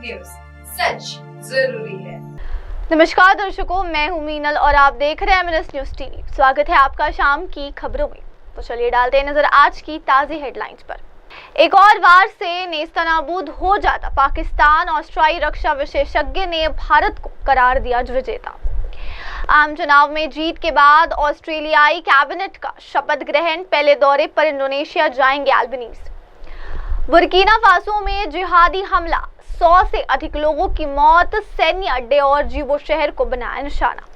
News, सच जरूरी है। नमस्कार दर्शकों, मैं हूं मीनल और आप देख रहे हैं एमएनएस न्यूज टीवी। स्वागत है आपका शाम की खबरों में। तो चलिए डालते हैं नजर आज की ताज़ी हेडलाइंस पर। एक और वार से नेस्तनाबूद हो जाता पाकिस्तान, ऑस्ट्रेलियाई रक्षा विशेषज्ञ ने भारत को करार दिया विजेता। आम चुनाव में जीत के बाद ऑस्ट्रेलियाई कैबिनेट का शपथ ग्रहण, पहले दौरे पर इंडोनेशिया जाएंगे अल्बनीज़। बुर्किना फासो में जिहादी हमला, 100 से अधिक लोगों की मौत, सैन्य अड्डे और जीबो शहर को बनाया निशाना।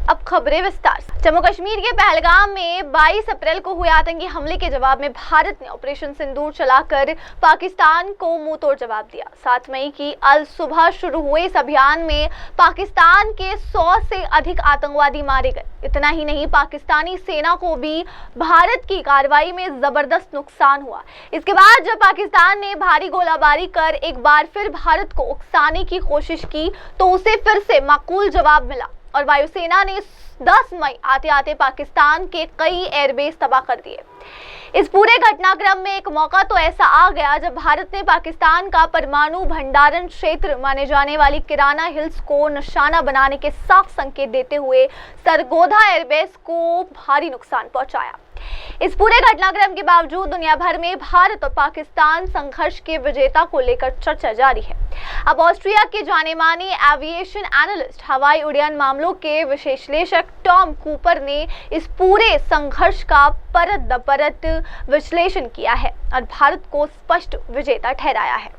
अब खबरें विस्तार से। जम्मू कश्मीर के पहलगाम में 22 अप्रैल को हुए आतंकी हमले के जवाब में भारत ने ऑपरेशन सिंदूर चलाकर पाकिस्तान को मुंहतोड़ जवाब दिया। 7 मई की अल सुबह शुरू हुए इस अभियान में पाकिस्तान के 100 से अधिक आतंकवादी मारे गए। इतना ही नहीं, पाकिस्तानी सेना को भी भारत की कार्रवाई में जबरदस्त नुकसान हुआ। इसके बाद जब पाकिस्तान ने भारी गोलाबारी कर एक बार फिर भारत को उकसाने की कोशिश की तो उसे फिर से माकूल जवाब मिला और वायुसेना ने 10 मई आते आते पाकिस्तान के कई एयरबेस तबाह कर दिए। इस पूरे घटनाक्रम में एक मौका तो ऐसा आ गया जब भारत ने पाकिस्तान का परमाणु भंडारण क्षेत्र माने जाने वाली किराना हिल्स को निशाना बनाने के साफ संकेत देते हुए सरगोधा एयरबेस को भारी नुकसान पहुंचाया। इस पूरे घटनाक्रम के बावजूद दुनिया भर में भारत और पाकिस्तान संघर्ष के विजेता को लेकर चर्चा जारी है। अब ऑस्ट्रिया के जाने माने एविएशन एनालिस्ट, हवाई उड़ान मामलों के विश्लेषक टॉम कूपर ने इस पूरे संघर्ष का परत दर परत विश्लेषण किया है और भारत को स्पष्ट विजेता ठहराया है।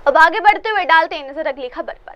अब आगे बढ़ते हुए डालते हैं नजर अगली खबर पर।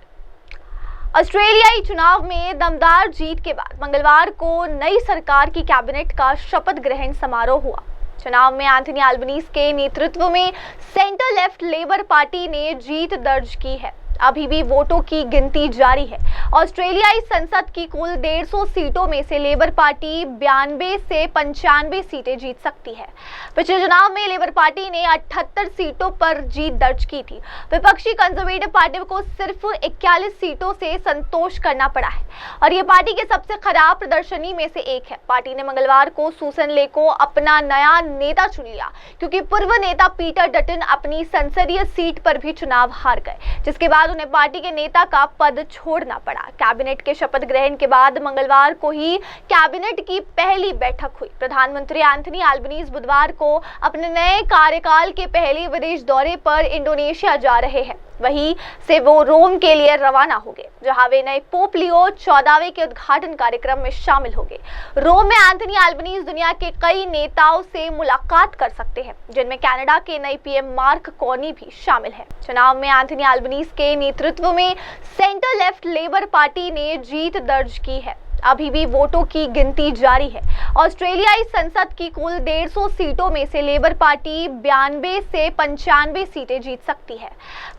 ऑस्ट्रेलियाई चुनाव में दमदार जीत के बाद मंगलवार को नई सरकार की कैबिनेट का शपथ ग्रहण समारोह हुआ। चुनाव में एंथनी अल्बनीज़ के नेतृत्व में सेंटर लेफ्ट लेबर पार्टी ने जीत दर्ज की है। अभी भी वोटों की गिनती जारी है। ऑस्ट्रेलियाई संसद की कुल 150 सीटों में से लेबर पार्टी 92 से 95 सीटें जीत सकती है। पिछले चुनाव में लेबर पार्टी ने 78 सीटों पर जीत दर्ज की थी। विपक्षी कंजर्वेटिव पार्टी को सिर्फ 41 सीटों से संतोष करना पड़ा है और ये पार्टी के सबसे खराब प्रदर्शनी में से एक है। पार्टी ने मंगलवार को सूसन ले को अपना नया नेता चुन लिया क्योंकि पूर्व नेता पीटर डटन अपनी संसदीय सीट पर भी चुनाव हार गए, जिसके बाद उन्हें पार्टी के नेता का पद छोड़ना पड़ा। कैबिनेट के शपथ ग्रहण के बाद मंगलवार को ही कैबिनेट की पहली बैठक हुई। प्रधानमंत्री एंथनी अल्बनीज़ बुधवार को अपने नए कार्यकाल के पहले विदेश दौरे पर इंडोनेशिया जा रहे हैं। वहीं से वो रोम के लिए रवाना हो गए, जहां वे नए पोप लियो 14वें के उद्घाटन कार्यक्रम में शामिल होंगे। रोम में एंथनी अल्बनीज़ दुनिया के कई नेताओं से मुलाकात कर सकते हैं, जिनमें कनाडा के नए पीएम मार्क कार्नी भी शामिल हैं। चुनाव में एंथनी अल्बनीज़ के नेतृत्व में सेंटर लेफ्ट लेबर पार्टी ने जीत दर्ज की है। अभी भी वोटों की गिनती जारी है। ऑस्ट्रेलियाई संसद की कुल 150 सीटों में से लेबर पार्टी 92 से 95 सीटें जीत सकती है।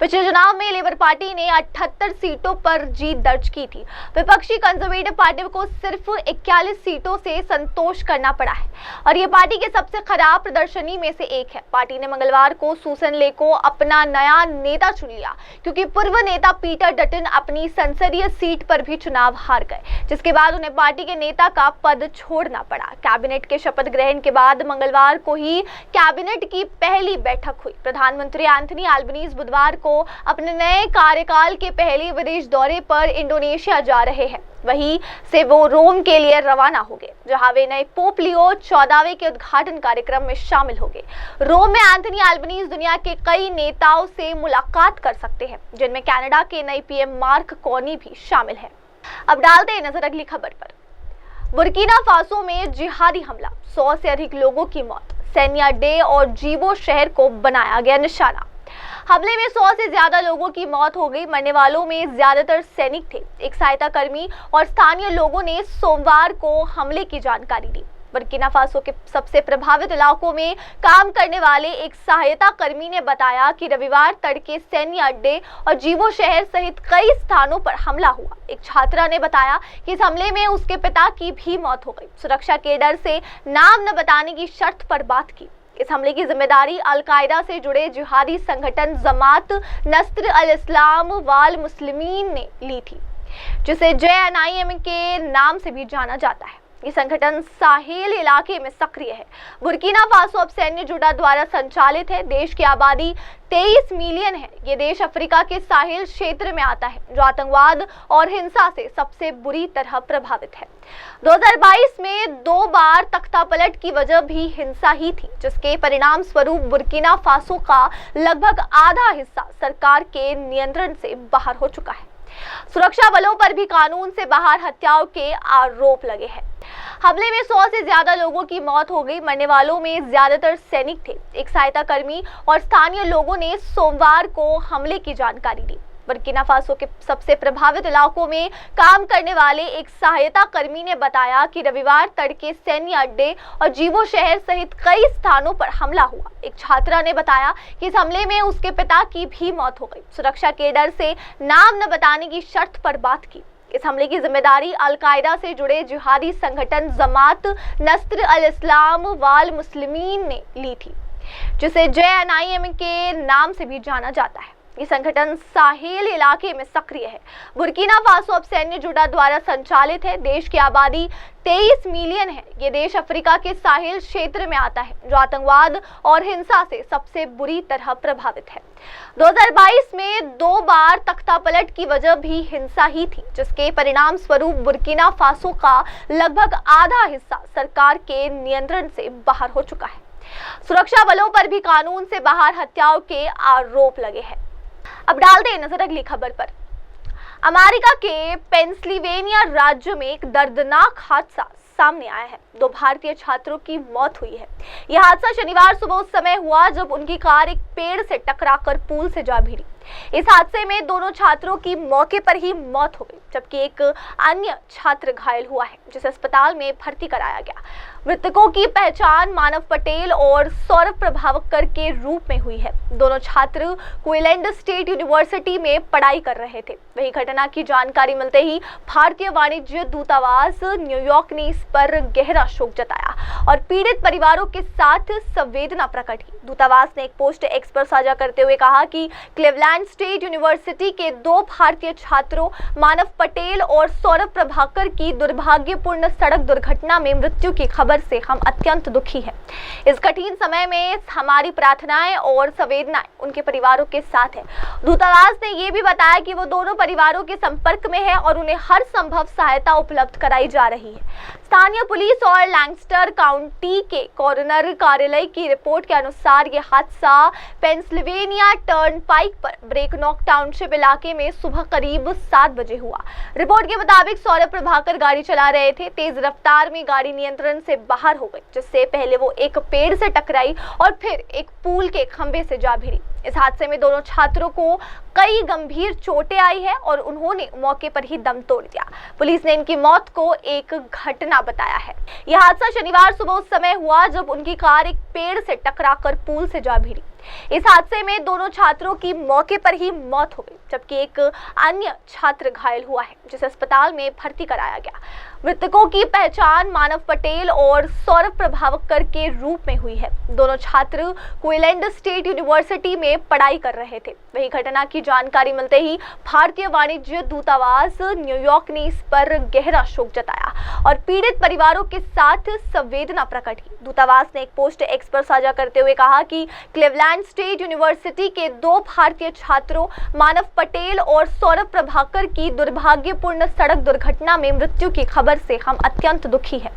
पिछले चुनाव में लेबर पार्टी ने 78 सीटों पर जीत दर्ज की थी। विपक्षी कंजर्वेटिव पार्टी को सिर्फ 41 सीटों से संतोष करना पड़ा है और ये पार्टी के सबसे खराब प्रदर्शनी में से एक है। पार्टी ने मंगलवार को सूसन ले को अपना नया नेता चुन लिया क्योंकि पूर्व नेता पीटर डटन अपनी संसदीय सीट पर भी चुनाव हार गए, जिसके बाद उन्हें पार्टी के नेता का पद छोड़ना पड़ा। कैबिनेट के शपथ ग्रहण के बाद मंगलवार को ही कैबिनेट की पहली बैठक हुई। प्रधानमंत्री एंथनी अल्बनीज़ बुधवार को अपने नए कार्यकाल के पहले विदेश दौरे पर इंडोनेशिया जा रहे हैं। वहीं से वो रोम के लिए रवाना हो गए, जहां वे नए पोप लियो 14वें के उद्घाटन कार्यक्रम में शामिल होंगे। रोम में एंथनी अल्बनीज़ दुनिया के कई नेताओं से मुलाकात कर सकते हैं, जिनमें कनाडा के नए पीएम मार्क कार्नी भी शामिल है। अब डालते हैं नजर अगली खबर पर। बुर्किना फासो में जिहादी हमला, 100 से अधिक लोगों की मौत, सैन्य अड्डे और जीबो शहर को बनाया गया निशाना। हमले में 100 से ज्यादा लोगों की मौत हो गई। मरने वालों में ज्यादातर सैनिक थे। एक सहायता कर्मी और स्थानीय लोगों ने सोमवार को हमले की जानकारी दी। बुर्किना फासो के सबसे प्रभावित इलाकों में काम करने वाले एक सहायता कर्मी ने बताया कि रविवार तड़के सैन्य अड्डे और जीबो शहर सहित कई स्थानों पर हमला हुआ। एक छात्रा ने बताया कि इस हमले में उसके पिता की भी मौत हो गई। सुरक्षा के डर से नाम न बताने की शर्त पर बात की। इस हमले की जिम्मेदारी अल-कायदा से जुड़े जिहादी संगठन जमात नस्र अल-इस्लाम वाल मुस्लिमीन ने ली थी, जिसे JNIM के नाम से भी जाना जाता है। ये संगठन साहेल इलाके में सक्रिय है। बुर्किना फासो अब सैन्य जुड़ा द्वारा संचालित है। देश की आबादी 23 मिलियन है। ये देश अफ्रीका के साहिल क्षेत्र में आता है, जो आतंकवाद और हिंसा से सबसे बुरी तरह प्रभावित है। 2022 में 2 बार तख्तापलट की वजह भी हिंसा ही थी, जिसके परिणाम स्वरूप बुर्किना फासो का लगभग आधा हिस्सा सरकार के नियंत्रण से बाहर हो चुका है। सुरक्षा बलों पर भी कानून से बाहर हत्याओं के आरोप लगे हैं। हमले में 100 से ज्यादा लोगों की मौत हो गई। मरने वालों में ज्यादातर सैनिक थे। एक सहायता कर्मी और स्थानीय लोगों ने सोमवार को हमले की जानकारी दी। बुर्किना फासो के सबसे प्रभावित इलाकों में काम करने वाले एक सहायता कर्मी ने बताया कि रविवार तड़के सैन्य अड्डे और जीवो शहर सहित कई स्थानों पर हमला हुआ। एक छात्रा ने बताया कि इस हमले में उसके पिता की भी मौत हो गई। सुरक्षा के डर से नाम न बताने की शर्त पर बात की। इस हमले की जिम्मेदारी अल-कायदा से जुड़े जिहादी संगठन जमात नस्र अल-इस्लाम वाल मुस्लिमीन ने ली थी, जिसे JNIM के नाम से भी जाना जाता है। ये संगठन साहेल इलाके में सक्रिय है। बुर्किना फासो अब सैन्य जुड़ा द्वारा संचालित है। देश की आबादी 23 मिलियन है। ये देश अफ्रीका के साहिल क्षेत्र में आता है, जो आतंकवाद और हिंसा से सबसे बुरी तरह प्रभावित है। 2022 में 2 बार तख्तापलट की वजह भी हिंसा ही थी, जिसके परिणाम स्वरूप बुर्किना फासो का लगभग आधा हिस्सा सरकार के नियंत्रण से बाहर हो चुका है। सुरक्षा बलों पर भी कानून से बाहर हत्याओं के आरोप लगे हैं। अब डालते हैं नजर अगली खबर पर। अमेरिका के पेंसिल्वेनिया राज्य में एक दर्दनाक हादसा सामने आया है। 2 भारतीय छात्रों की मौत हुई है। यह हादसा शनिवार सुबह उस समय हुआ जब उनकी कार एक पेड़ से टकराकर पुल से जा भिड़ी। इस हादसे में दोनों छात्रों की मौके पर ही मौत हो गई, जबकि एक अन्य छात्र घायल हुआ है, जिसे अस्पताल में भर्ती कराया गया। मृतकों की पहचान मानव पटेल और सौरभ प्रभावकर के रूप में हुई है। दोनों छात्र क्वींसलैंड स्टेट यूनिवर्सिटी में पढ़ाई कर रहे थे। वही घटना की जानकारी मिलते ही भारतीय वाणिज्य दूतावास न्यूयॉर्क ने इस पर गहरा शोक जताया और पीड़ित परिवारों के साथ संवेदना प्रकट की। दूतावास ने एक पोस्ट एक्स पर साझा करते हुए कहा कि क्लीवलैंड स्टेट यूनिवर्सिटी के 2 भारतीय छात्रों मानव पटेल और सौरभ प्रभाकर की दुर्भाग्यपूर्ण सड़क दुर्घटना में मृत्यु की खबर से हम अत्यंत दुखी हैं। इस कठिन समय में हमारी प्रार्थनाएं और संवेदनाएं उनके परिवारों के साथ है। दूतावास ने यह भी बताया कि वो दोनों परिवारों के संपर्क में है और उन्हें हर संभव सहायता उपलब्ध कराई जा रही है। स्थानीय पुलिस और लैंगस्टर काउंटी के कॉरोनर कार्यालय की रिपोर्ट के अनुसार यह हादसा पेंसिल्वेनिया टर्नपाइक पर ब्रेकनॉक टाउनशिप इलाके में सुबह करीब 7 बजे हुआ। रिपोर्ट के मुताबिक सौरभ प्रभाकर गाड़ी चला रहे थे। तेज रफ्तार में गाड़ी नियंत्रण से बाहर हो गई, जिससे पहले वो एक पेड़ से टकराई और फिर एक पुल के खंभे से जा भिड़ी। इस हादसे में दोनों छात्रों को कई गंभीर चोटें आई है और उन्होंने मौके पर ही दम तोड़ दिया। पुलिस ने इनकी मौत को एक घटना बताया है। यह हादसा शनिवार सुबह उस समय हुआ जब उनकी कार एक पेड़ से टकराकर पुल से जा भिड़ी। इस हादसे में दोनों छात्रों की मौके पर ही मौत हो गई, जबकि एक अन्य छात्र घायल हुआ है, जिसे अस्पताल में भर्ती कराया गया। मृतकों की पहचान मानव पटेल और सौरभ प्रभावकर के रूप में हुई है। दोनों छात्र क्वींसलैंड स्टेट यूनिवर्सिटी में पढ़ाई कर रहे थे। वही घटना की जानकारी मिलते ही भारतीय वाणिज्य दूतावास न्यूयॉर्क ने इस पर गहरा शोक जताया और पीड़ित परिवारों के साथ संवेदना प्रकट की। दूतावास ने एक पोस्ट एक्स पर साझा करते हुए कहा कि क्लीवलैंड स्टेट यूनिवर्सिटी के 2 भारतीय छात्रों मानव पटेल और सौरभ प्रभाकर की दुर्भाग्यपूर्ण सड़क दुर्घटना में मृत्यु की खबर से हम अत्यंत दुखी हैं।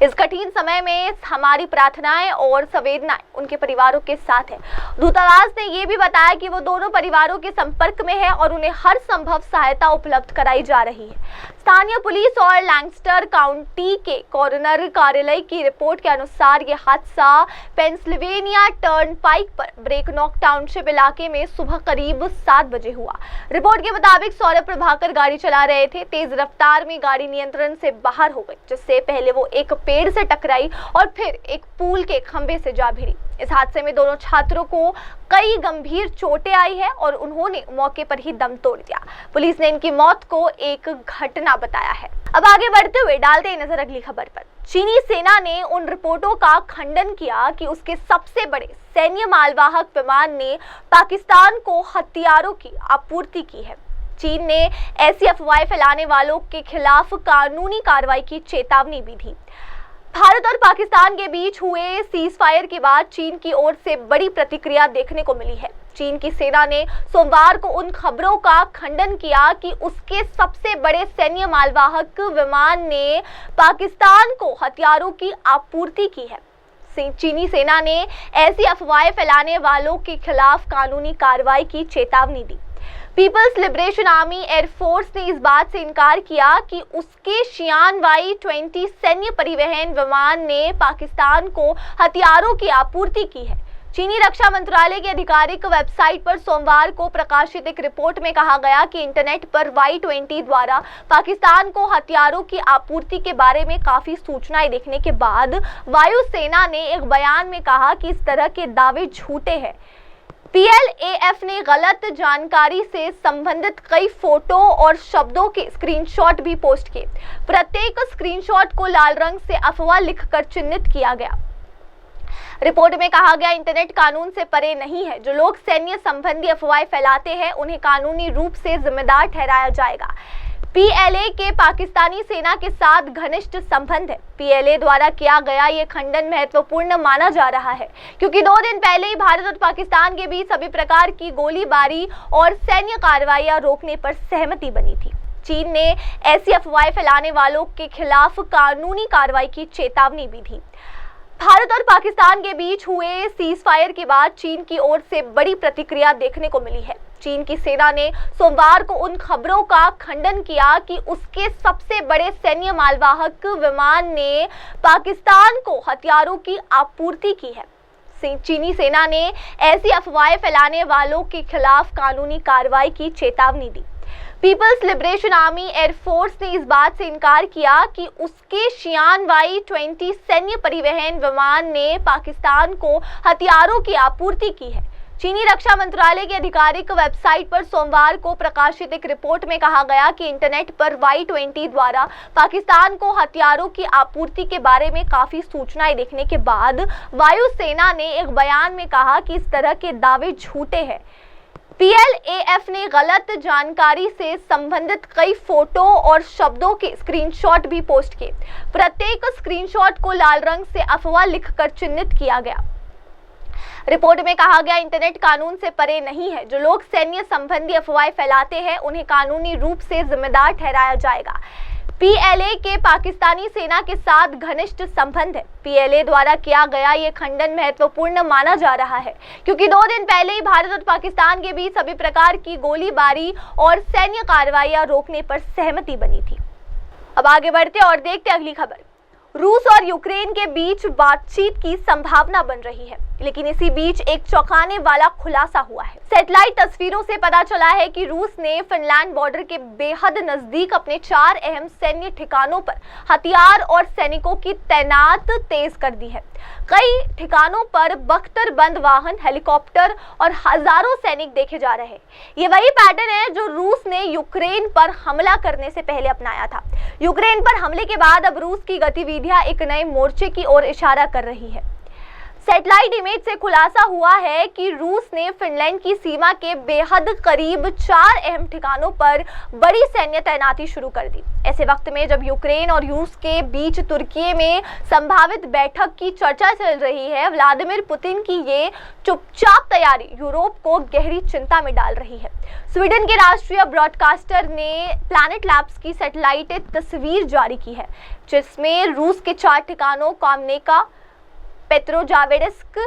इस कठिन समय में हमारी प्रार्थनाएं और संवेदनाएं उनके परिवारों के साथ है। दूतावास ने यह भी बताया कि वो दोनों परिवारों के संपर्क में है और उन्हें हर संभव सहायता उपलब्ध कराई जा रही है। स्थानीय पुलिस और लैंगस्टर काउंटी के कॉरोनर कार्यालय की रिपोर्ट के अनुसार यह हादसा पेंसिल्वेनिया टर्नपाइक पर ब्रेकनॉक टाउनशिप इलाके में सुबह करीब 7 बजे हुआ। रिपोर्ट के मुताबिक सौरभ प्रभाकर गाड़ी चला रहे थे। तेज रफ्तार में गाड़ी नियंत्रण से बाहर हो गई, जिससे पहले वो एक पेड़ से टकराई और फिर एक पुल के खंभे से जा भिड़ी। इस हादसे में दोनों छात्रों को कई गंभीर चोटें आई है और उन्होंने मौके पर ही दम तोड़ दिया। पुलिस ने इनकी मौत को एक घटना बताया है। अब आगे बढ़ते हुए डालते हैं नजर अगली खबर पर। चीनी सेना ने उन रिपोर्टों का खंडन किया कि उसके सबसे बड़े सैन्य मालवाहक विमान ने पाकिस्तान को हथियारों की आपूर्ति की है। चीन ने ऐसी अफवाहें फैलाने वालों के खिलाफ कानूनी कार्रवाई की चेतावनी भी दी। भारत और पाकिस्तान के बीच हुए सीज फायर के बाद चीन की ओर से बड़ी प्रतिक्रिया देखने को मिली है। चीन की सेना ने सोमवार को उन खबरों का खंडन किया कि उसके सबसे बड़े सैन्य मालवाहक विमान ने पाकिस्तान को हथियारों की आपूर्ति की है। चीनी सेना ने ऐसी अफवाहें फैलाने वालों के खिलाफ कानूनी कार्रवाई की चेतावनी दी। पीपल्स लिबरेशन आर्मी एयरफोर्स ने इस बात से इनकार किया कि उसके शियान Y-20 सैन्य परिवहन विमान ने पाकिस्तान को हथियारों की आपूर्ति की है। चीनी रक्षा मंत्रालय की आधिकारिक वेबसाइट पर सोमवार को प्रकाशित एक रिपोर्ट में कहा गया कि इंटरनेट पर Y-20 द्वारा पाकिस्तान को हथियारों की आपूर्ति के बारे में काफी सूचनाएं देखने के बाद वायुसेना ने एक बयान में कहा कि इस तरह के दावे झूठे हैं। PLAF ने गलत जानकारी से संबंधित कई फोटो और शब्दों के स्क्रीनशॉट भी पोस्ट किए। प्रत्येक स्क्रीनशॉट को लाल रंग से अफवाह लिखकर चिन्हित किया गया। रिपोर्ट में कहा गया, इंटरनेट कानून से परे नहीं है। जो लोग सैन्य संबंधी अफवाहें फैलाते हैं उन्हें कानूनी रूप से जिम्मेदार ठहराया जाएगा। PLA के पाकिस्तानी सेना के साथ घनिष्ठ संबंध है। PLA द्वारा किया गया ये खंडन महत्वपूर्ण माना जा रहा है क्योंकि 2 दिन पहले ही भारत और पाकिस्तान के बीच सभी प्रकार की गोलीबारी और सैन्य कार्रवाइयां रोकने पर सहमति बनी थी। चीन ने ऐसी अफवाहें फैलाने वालों के खिलाफ कानूनी कार्रवाई की चेतावनी भी दी। भारत और पाकिस्तान के बीच हुए सीज फायर के बाद चीन की ओर से बड़ी प्रतिक्रिया देखने को मिली है। चीन की सेना ने सोमवार को उन खबरों का खंडन किया कि उसके सबसे बड़े सैन्य मालवाहक विमान ने पाकिस्तान को हथियारों की आपूर्ति की है। चीनी सेना ने ऐसी अफवाहें फैलाने वालों के खिलाफ कानूनी कार्रवाई की चेतावनी दी। पीपल्स लिबरेशन आर्मी एयरफोर्स ने इस बात से इनकार किया कि उसके शियान Y-20 सैन्य परिवहन विमान ने पाकिस्तान को हथियारों की आपूर्ति की है। चीनी रक्षा मंत्रालय की आधिकारिक वेबसाइट पर सोमवार को प्रकाशित एक रिपोर्ट में कहा गया कि इंटरनेट पर Y-20 द्वारा पाकिस्तान को हथियारों की आपूर्ति के बारे में काफी सूचनाएं देखने के बाद वायुसेना ने एक बयान में कहा कि इस तरह के दावे झूठे हैं। PLAF ने गलत जानकारी से संबंधित कई फोटो और शब्दों के स्क्रीनशॉट भी पोस्ट किए। प्रत्येक स्क्रीनशॉट को लाल रंग से अफवाह लिखकर चिन्हित किया गया। रिपोर्ट में कहा गया, इंटरनेट कानून से परे नहीं है। जो लोग सैन्य संबंधी अफवाहें फैलाते हैं उन्हें कानूनी रूप से जिम्मेदार ठहराया जाएगा। PLA के पाकिस्तानी सेना के साथ घनिष्ठ संबंध है। PLA द्वारा किया गया ये खंडन महत्वपूर्ण माना जा रहा है क्योंकि 2 दिन पहले ही भारत और पाकिस्तान के बीच सभी प्रकार की गोलीबारी और सैन्य कार्रवाइयां रोकने पर सहमति बनी थी। अब आगे बढ़ते और देखते अगली खबर। रूस और यूक्रेन के बीच बातचीत की संभावना बन रही है, लेकिन इसी बीच एक चौंकाने वाला खुलासा हुआ है। सैटेलाइट तस्वीरों से पता चला है कि रूस ने फिनलैंड बॉर्डर के बेहद नजदीक अपने 4 अहम सैन्य ठिकानों पर हथियार और सैनिकों की तैनात तेज कर दी है। कई ठिकानों पर बख्तरबंद वाहन, हेलीकॉप्टर और हजारों सैनिक देखे जा रहे हैं। ये वही पैटर्न है जो रूस ने यूक्रेन पर हमला करने से पहले अपनाया था। यूक्रेन पर हमले के बाद अब रूस की गतिविधियां एक नए मोर्चे की ओर इशारा कर रही है। सैटेलाइट इमेज से खुलासा हुआ है कि रूस ने फिनलैंड की सीमा के बेहद करीब 4 अहम ठिकानों पर बड़ी सैन्य तैनाती शुरू कर दी। ऐसे वक्त में जब यूक्रेन और रूस के बीच तुर्की में संभावित बैठक की चर्चा चल रही है, व्लादिमीर पुतिन की ये चुपचाप तैयारी यूरोप को गहरी चिंता में डाल रही है। स्वीडन के राष्ट्रीय ब्रॉडकास्टर ने प्लैनेट लैब्स की सैटेलाइट तस्वीर जारी की है, जिसमें रूस के 4 ठिकानों कामनेका, पेट्रोजावेड्स्क,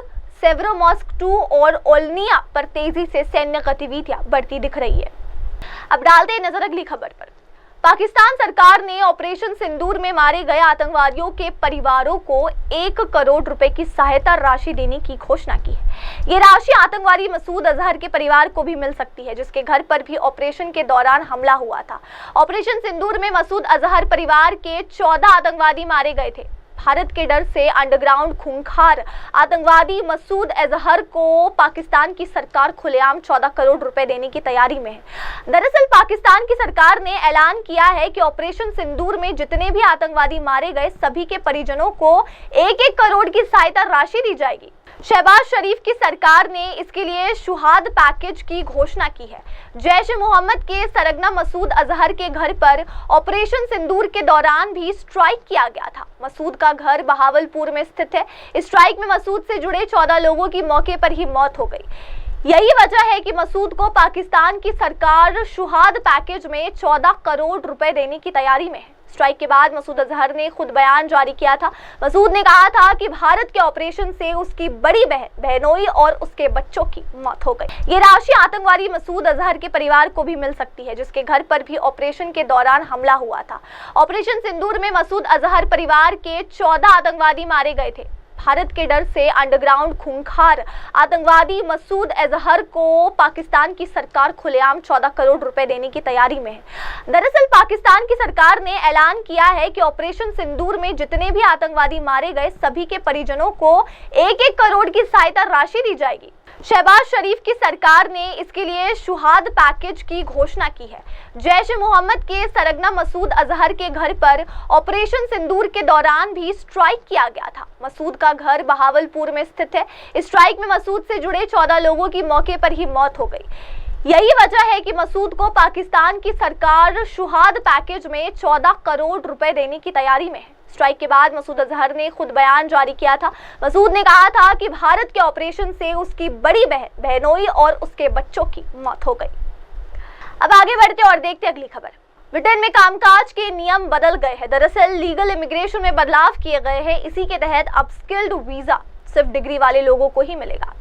सेवरोमोस्क 2 और ओल्निया पर तेजी से सैन्य गतिविधियां बढ़ती दिख रही है। अब डालते हैं नजर अगली खबर पर। पाकिस्तान सरकार ने ऑपरेशन सिंदूर में मारे गए आतंकवादियों के परिवारों को 1 करोड़ रुपए की सहायता राशि देने की घोषणा की है। ये राशि आतंकवादी मसूद अजहर के परिवार को भी मिल सकती है, जिसके घर पर भी ऑपरेशन के दौरान हमला हुआ था। ऑपरेशन सिंदूर में मसूद अजहर परिवार के 14 आतंकवादी मारे गए थे। भारत के डर से अंडरग्राउंड खूंखार आतंकवादी मसूद अजहर को पाकिस्तान की सरकार खुलेआम 14 करोड़ रुपए देने की तैयारी में है। दरअसल पाकिस्तान की सरकार ने ऐलान किया है कि ऑपरेशन सिंदूर में जितने भी आतंकवादी मारे गए सभी के परिजनों को 1-1 करोड़ की सहायता राशि दी जाएगी। शहबाज शरीफ की सरकार ने इसके लिए शुहाद पैकेज की घोषणा की है। जैश-ए-मोहम्मद के सरगना मसूद अजहर के घर पर ऑपरेशन सिंदूर के दौरान भी स्ट्राइक किया गया था। मसूद का घर बहावलपुर में स्थित है। इस स्ट्राइक में मसूद से जुड़े 14 लोगों की मौके पर ही मौत हो गई। यही वजह है कि मसूद को पाकिस्तान की सरकार शुहाद पैकेज में 14 करोड़ रुपए देने की तैयारी में है। स्ट्राइक के बाद मसूद अजहर ने खुद बयान जारी किया था। मसूद ने कहा था कि भारत के ऑपरेशन से उसकी बड़ी बहन बहनोई और उसके बच्चों की मौत हो गई। ये राशि आतंकवादी मसूद अजहर के परिवार को भी मिल सकती है, जिसके घर पर भी ऑपरेशन के दौरान हमला हुआ था। ऑपरेशन सिंदूर में मसूद अजहर परिवार के 14 आतंकवादी मारे गए थे। भारत के डर से अंडरग्राउंड खूंखार आतंकवादी मसूद अजहर को पाकिस्तान की सरकार खुलेआम 14 करोड़ रुपए देने की तैयारी में है। दरअसल पाकिस्तान की सरकार ने ऐलान किया है कि ऑपरेशन सिंदूर में जितने भी आतंकवादी मारे गए सभी के परिजनों को 1-1 करोड़ की सहायता राशि दी जाएगी। शहबाज शरीफ की सरकार ने इसके लिए शुहाद पैकेज की घोषणा की है। जैश-ए-मोहम्मद के सरगना मसूद अजहर के घर पर ऑपरेशन सिंदूर के दौरान भी स्ट्राइक किया गया था। मसूद का घर बहावलपुर में स्थित है। इस स्ट्राइक में मसूद से जुड़े 14 लोगों की मौके पर ही मौत हो गई। यही वजह है कि मसूद को पाकिस्तान की सरकार शुहाद पैकेज में 14 करोड़ रुपए देने की तैयारी में है। स्ट्राइक के बाद मसूद अजहर ने खुद बयान जारी किया था। मसूद ने कहा था कि भारत के ऑपरेशन से उसकी बड़ी बहन बहनोई और उसके बच्चों की मौत हो गई। अब आगे बढ़ते और देखते अगली खबर। ब्रिटेन में कामकाज के नियम बदल गए हैं। दरअसल लीगल इमिग्रेशन में बदलाव किए गए हैं। इसी के तहत अब स्किल्ड वीजा सिर्फ डिग्री वाले लोगों को ही मिलेगा।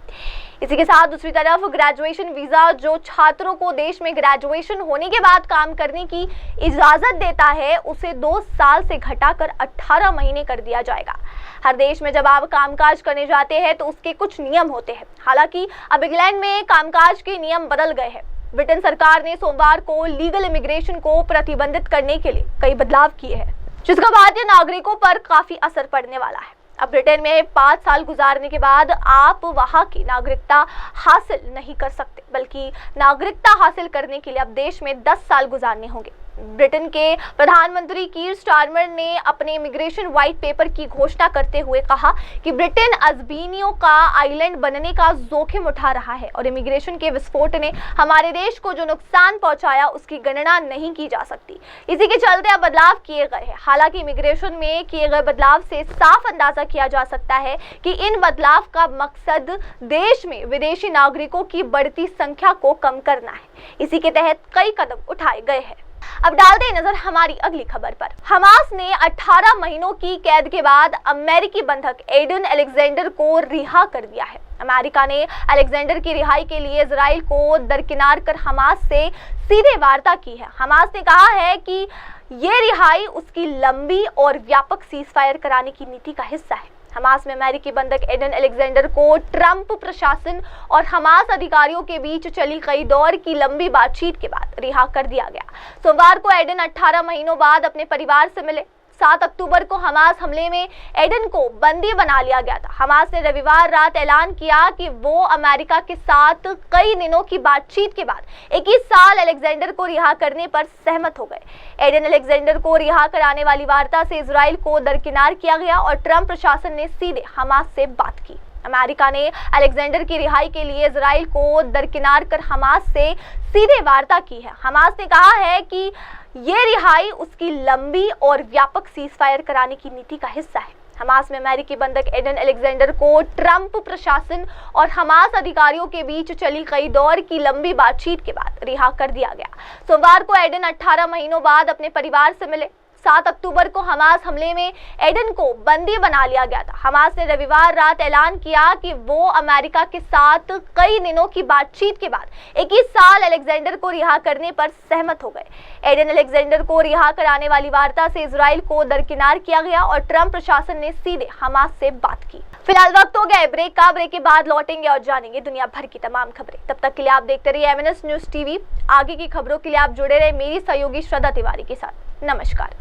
इसी के साथ दूसरी तरफ ग्रेजुएशन वीजा जो छात्रों को देश में ग्रेजुएशन होने के बाद काम करने की इजाजत देता है, उसे 2 साल से घटाकर 18 महीने कर दिया जाएगा। हर देश में जब आप कामकाज करने जाते हैं तो उसके कुछ नियम होते हैं। हालांकि अब इंग्लैंड में कामकाज के नियम बदल गए हैं। ब्रिटेन सरकार ने सोमवार को लीगल इमिग्रेशन को प्रतिबंधित करने के लिए कई बदलाव किए हैं, जिसका भारतीय नागरिकों पर काफी असर पड़ने वाला है। अब ब्रिटेन में 5 साल गुजारने के बाद आप वहां की नागरिकता हासिल नहीं कर सकते, बल्कि नागरिकता हासिल करने के लिए अब देश में 10 साल गुजारने होंगे। ब्रिटेन के प्रधानमंत्री कीर स्टारमर ने अपने इमिग्रेशन व्हाइट पेपर की घोषणा करते हुए कहा कि ब्रिटेन अजबीनियों का आइलैंड बनने का जोखिम उठा रहा है और इमिग्रेशन के विस्फोट ने हमारे देश को जो नुकसान पहुंचाया उसकी गणना नहीं की जा सकती। इसी के चलते अब बदलाव किए गए हैं। हालांकि इमिग्रेशन में किए गए बदलाव से साफ अंदाजा किया जा सकता है कि इन बदलाव का मकसद देश में विदेशी नागरिकों की बढ़ती संख्या को कम करना है। इसी के तहत कई कदम उठाए गए हैं। अब डालते हैं नजर हमारी अगली खबर पर। हमास ने 18 महीनों की कैद के बाद अमेरिकी बंधक एडन अलेक्जेंडर को रिहा कर दिया है। अमेरिका ने अलेक्जेंडर की रिहाई के लिए इजराइल को दरकिनार कर हमास से सीधे वार्ता की है। हमास ने कहा है कि ये रिहाई उसकी लंबी और व्यापक सीजफायर कराने की नीति का हिस्सा है। हमास में अमेरिकी बंधक एडन अलेक्जेंडर को ट्रंप प्रशासन और हमास अधिकारियों के बीच चली कई दौर की लंबी बातचीत के बाद रिहा कर दिया गया। सोमवार को एडन 18 महीनों बाद अपने परिवार से मिले। 7 अक्टूबर को हमास हमले में एडन को बंदी बना लिया गया था। हमास ने रविवार रात ऐलान किया कि वो अमेरिका के साथ कई दिनों की बातचीत के बाद 21 साल अलेक्जेंडर को रिहा करने पर सहमत हो गए। एडन अलेक्जेंडर को रिहा कराने वाली वार्ता से इजराइल को दरकिनार किया गया और ट्रंप प्रशासन ने सीधे हमास से बात की। अमेरिका ने अलेक्जेंडर की रिहाई के लिए इजराइल को दरकिनार कर हमास से सीधे वार्ता की है। हमास ने कहा है कि ये रिहाई उसकी लंबी और व्यापक सीजफायर कराने की नीति का हिस्सा है। हमास में अमेरिकी बंधक एडन अलेक्जेंडर को ट्रंप प्रशासन और हमास अधिकारियों के बीच चली कई दौर की लंबी बातचीत के बाद रिहा कर दिया गया। सोमवार को एडन 18 महीनों बाद अपने परिवार से मिले। 7 अक्टूबर को हमास हमले में एडन को बंदी बना लिया गया था। हमास ने रविवार रात ऐलान किया कि वो अमेरिका के साथ कई दिनों की बातचीत के बाद 21 साल अलेक्जेंडर को रिहा करने पर सहमत हो गए। एडन अलेक्जेंडर को रिहा कराने वाली वार्ता से इजराइल को दरकिनार किया गया और ट्रंप प्रशासन ने सीधे हमास से बात की। फिलहाल वक्त हो गया ब्रेक का। ब्रेक के बाद लौटेंगे और जानेंगे दुनिया भर की तमाम खबरें। तब तक के लिए आप देखते रहिए MNS न्यूज टीवी। आगे की खबरों के लिए आप जुड़े रहे मेरी सहयोगी श्रद्धा तिवारी के साथ। नमस्कार।